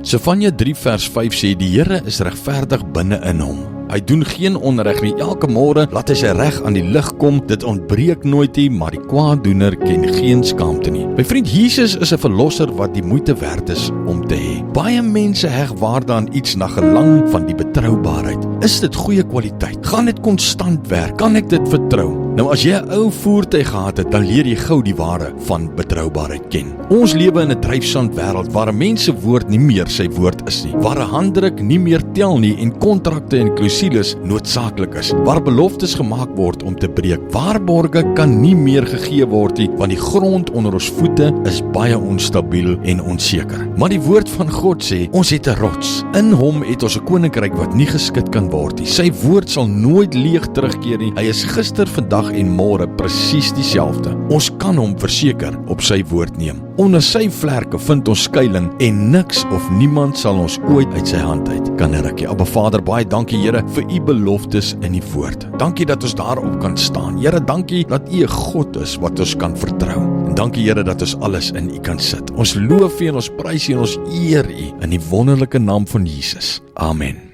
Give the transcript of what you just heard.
Sefanja 3 vers 5 sê, die Here is regverdig binne in hom. Hy doen geen onreg nie, elke môre laat hy sy reg aan die lig kom, dit ontbreek nooit nie, maar die kwaaddoener ken geen skaamte nie. My vriend, Jesus is 'n verlosser wat die moeite werd is om te hê. Baie mense heg waarde aan iets na gelang van die betroubaarheid. Is dit goeie kwaliteit? Gaan dit konstant werk? Kan ek dit vertrou? Nou as jy 'n ou voertuig gehad het, dan leer jy gou die waarde van betroubaarheid ken. Ons lewe in 'n dryfsand wêreld waar 'n mens se woord nie meer sy woord is nie, waar 'n handdruk nie meer tel nie en kontrakte en klousules noodsaaklik is, waar beloftes gemaak word om te breek. Waarborge kan nie meer gegee word nie, want die grond onder ons voete is baie onstabiel en onseker. Maar die woord van God sê, ons het 'n rots. In hom het ons 'n koninkryk wat nie geskit kan word nie. Sy woord sal nooit leeg terugkeer nie. Hy is gister, vandag en môre presies dieselfde. Ons kan hom verseker op sy woord neem. Onder sy vlerke vind ons skuilings en niks of niemand sal ons ooit uit sy hand uit kan ruk. Abba Vader, baie dankie Here vir u beloftes in die woord. Dankie dat ons daarop kan staan. Here, dankie dat u 'n God is wat ons kan vertrou. En dankie Here dat ons alles in u kan sit. Ons loof u en ons prys u en ons eer u in die wonderlike naam van Jesus. Amen.